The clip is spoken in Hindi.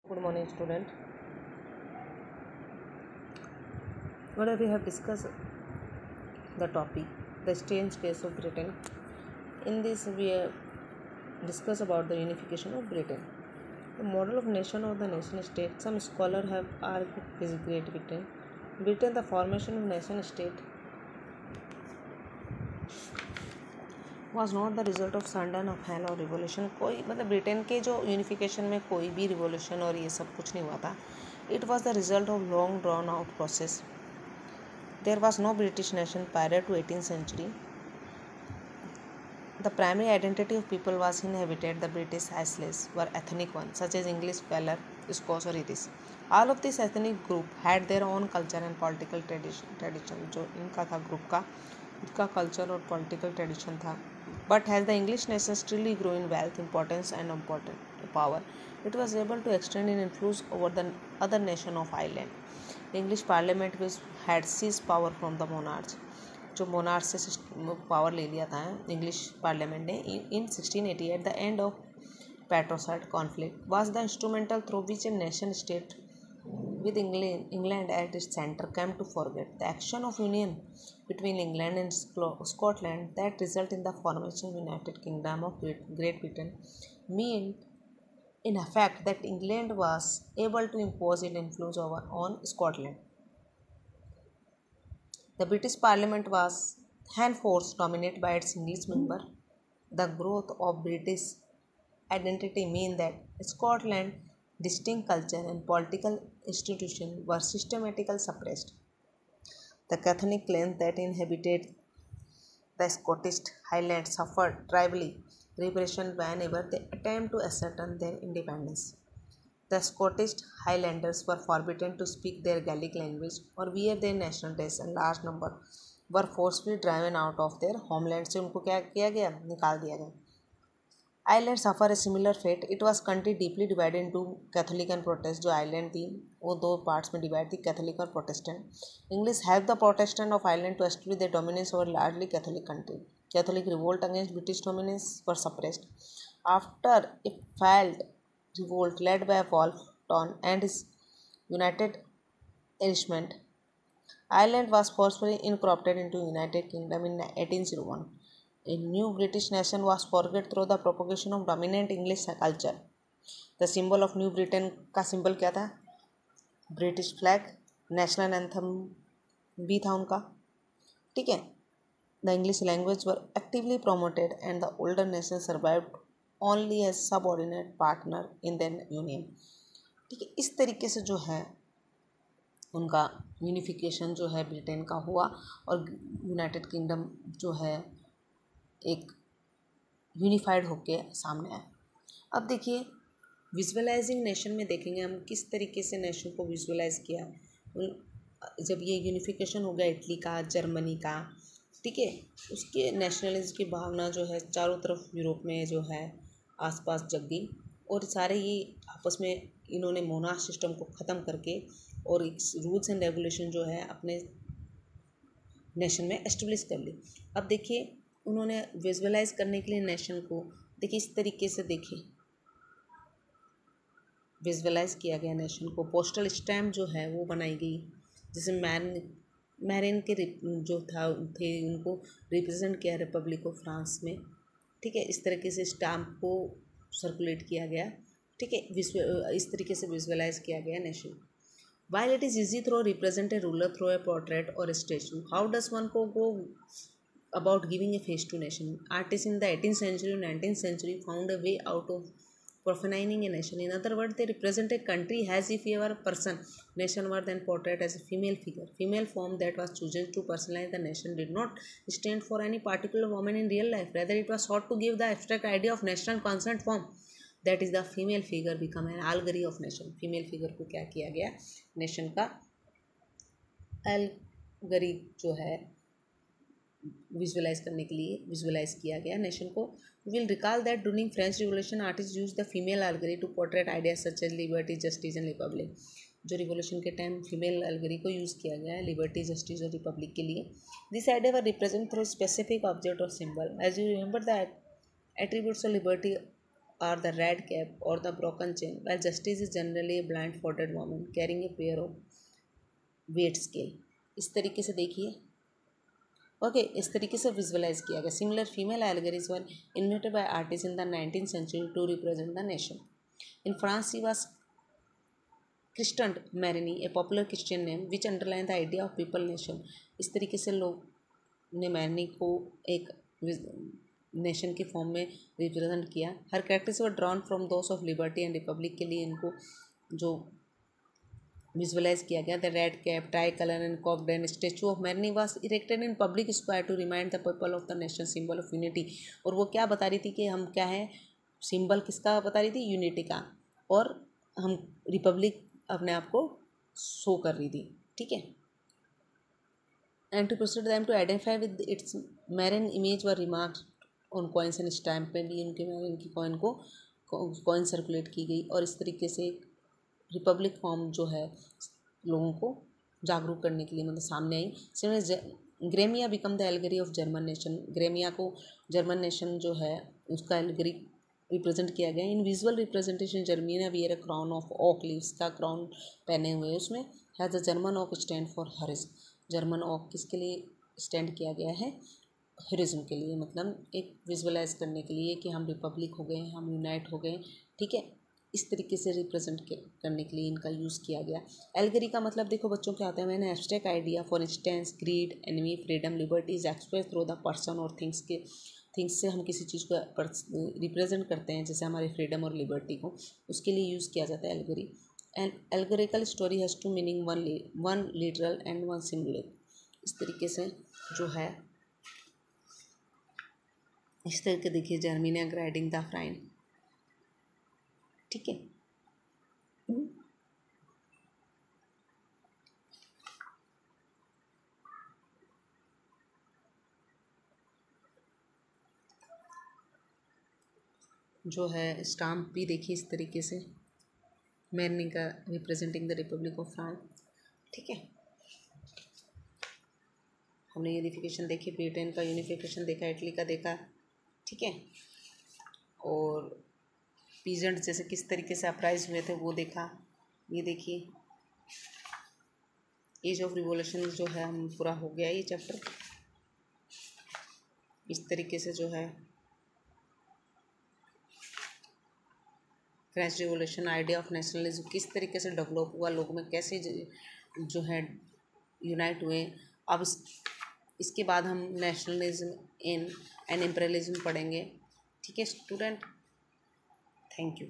Good morning, student. Today we have discussed the topic, the strange case of Britain. In this, we have discussed about the unification of Britain. The model of nation or the nation state. Some scholars have argued is Great Britain. Britain, the formation of nation state, was not the result of sudden of hell or revolution. कोई मतलब ब्रिटेन के जो यूनिफिकेशन में कोई भी रिवोल्यूशन और ये सब कुछ नहीं हुआ था. It was the result of long drawn out process. There was no British nation prior to 18th century. The primary identity of people was inhabited. The British isles were ethnic ones, such as English, Welsh, Scots or Irish. All of this ethnic group had their own culture and political tradition. जो इनका था ग्रुप का, इनका कल्चर और पॉलिटिकल ट्रेडिशन था. But as the English nation steadily grew in wealth, importance and power, it was able to extend its influence over the other nation of Ireland. The English Parliament which had seized power from the monarchs, जो मोनार्च से पावर ले लिया था इंग्लिश पार्लियामेंट ने in 1680 at the end of patricide conflict, was the instrumental through which a nation state with England at its center came to forget. The action of union between England and Scotland that result in the formation of United Kingdom of Great Britain mean in effect that England was able to impose its influence on Scotland. The British Parliament was henceforth dominated by its English member. The growth of British identity meant that Scotland's distinct culture and political institutions were systematically suppressed. The Catholic clans that inhabited the Scottish Highlands suffered tribal repression whenever they attempted to ascertain their independence. The Scottish Highlanders were forbidden to speak their Gaelic language or wear their national dress, and large number were forcibly driven out of their homeland. से उनको क्या किया गया, निकाल दिया गया. Ireland suffered a similar fate. It was country deeply divided into Catholic and Protestant. जो Ireland थी वो दो parts में divided थी, Catholic और Protestant. English helped the Protestant of Ireland to establish their dominance over largely Catholic country. Catholic revolt against British dominance were suppressed. After a failed revolt led by Wolfe and his United Irishman, Ireland was forcefully incorporated into United Kingdom in 1801. A new British nation was forged through the propagation of dominant English culture. The symbol of New Britain का symbol क्या था? British flag, national anthem भी था उनका, ठीक है. The English language were actively promoted and the older nation survived only as subordinate partner in their union. ठीक है, इस तरीके से जो है उनका यूनिफिकेशन जो है ब्रिटेन का हुआ और यूनाइटेड किंगडम जो है एक यूनिफाइड होके सामने आया. अब देखिए विजुअलाइजिंग नेशन में देखेंगे हम किस तरीके से नेशन को विजुअलाइज किया जब ये यूनिफिकेशन हो गया इटली का, जर्मनी का, ठीक है. उसके नेशनलिज्म की भावना जो है चारों तरफ यूरोप में जो है आसपास जग गई और सारे ये आपस में इन्होंने मोनार्क सिस्टम को ख़त्म करके और रूल्स एंड रेगुलेशन जो है अपने नेशन में एस्टेब्लिश कर ली. अब देखिए उन्होंने विजुअलाइज करने के लिए नेशन को देखिए इस तरीके से देखिए विजुअलाइज किया गया नेशन को. पोस्टल स्टैम्प जो है वो बनाई गई, जैसे मैरिन के जो थे उनको रिप्रेजेंट किया रिपब्लिक ऑफ फ्रांस में, ठीक है. इस तरीके से स्टैम्प को सर्कुलेट किया गया, ठीक है. इस तरीके से विजुअलाइज किया गया nation. While it is easy to represent a ruler through a portrait or a statue, how does one go about giving a face to nation? Artists in the 18th century and 19th century found a way out of profaning a nation. In other words, they represent a country as if you were a person. Nation were then portrayed as a female figure. Female form that was chosen to personalize the nation did not stand for any particular woman in real life. Rather, it was sought to give the abstract idea of national consent form. That is the female figure become an allegory of nation. Female figure को क्या किया गया, नेशन का एलगरी जो है विजुअलाइज करने के लिए विजुअलाइज किया गया नेशन को. Will recall that during French revolution artist use the female allegory to portrait ideas such as liberty, justice and republic. जो रिवोल्यूशन के टाइम फीमेल एलगरी को यूज़ किया गया है लिबर्टी, जस्टिस और रिपब्लिक के लिए. This idea were represent through specific object और symbol. As you remember the attributes of liberty are the red cap or the broken chain, while justice is generally a blindfolded woman carrying a pair of weight scale. इस तरीके से देखिए, ओके इस तरीके से विजुअलाइज किया गया. Similar female allegories were invented by artist in the 19th century to represent the nation. In France he was christened Marianne, a popular Christian name which underline the idea of people nation. इस तरीके से लोग ने मैरिनी को एक नेशन के फॉर्म में रिप्रेजेंट किया. Her characters were drawn from those of liberty and republic के लिए इनको जो विजुअलाइज किया गया. The red cap, tricolour and cockade and statue of Marianne was erected in public square to remind the people of the nation symbol of unity. और वो क्या बता रही थी कि हम क्या है, सिंबल किसका बता रही थी, यूनिटी का, और हम रिपब्लिक अपने आप को शो कर रही थी. ठीक है. And to proceed them to identify with its marine image were remarks on coins and stamp पे भी उनके मैरिन की कॉइन सर्कुलेट की गई. और इस तरीके से रिपब्लिक फॉर्म जो है लोगों को जागरूक करने के लिए मतलब सामने आई. Similar Germania become the allegory of German nation. Germania को जर्मन नेशन जो है उसका एल्गरी रिप्रेजेंट किया गया. In visual representation Germania wear a crown of oak leaves का क्राउन पहने हुए. उसमें has the German oak stand for heroism. German oak किसके लिए स्टैंड किया गया है, हरिज्म के लिए, मतलब एक विजुअलाइज करने के लिए कि हम रिपब्लिक हो गए, हम यूनाइट हो गए. ठीक है. इस तरीके से रिप्रेजेंट करने के लिए इनका यूज़ किया गया. एल्गरी का मतलब देखो बच्चों क्या होता है, मैंने abstract idea for instance greed, enemy, freedom, liberty is express through the person और थिंग्स से हम किसी चीज़ को रिप्रेजेंट करते हैं, जैसे हमारी फ्रीडम और लिबर्टी को, उसके लिए यूज़ किया जाता है allegory. And allegorical story has two meaning, one literal and one symbolic. इस तरीके से जो है इस तरीके देखिए जर्मिनिया ग्राइडिंग द फ्राइन. ठीक है. जो है स्टाम्प भी देखिए इस तरीके से मैरिनी का representing the Republic of France. ठीक है. हमने यूनिफिकेशन देखी, ब्रिटेन का यूनिफिकेशन देखा, इटली का देखा. ठीक है. और पीजेंट जैसे किस तरीके से अपराइज हुए थे वो देखा. ये देखिए एज ऑफ रिवोल्यूशन जो है हम पूरा हो गया ये चैप्टर. इस तरीके से जो है French revolution, idea of nationalism किस तरीके से डेवलप हुआ, लोगों में कैसे जो है यूनाइट हुए. अब इसके बाद हम नेशनलिज्म इन एंड इम्पेरियलिज्म पढ़ेंगे. ठीक है स्टूडेंट, थैंक यू.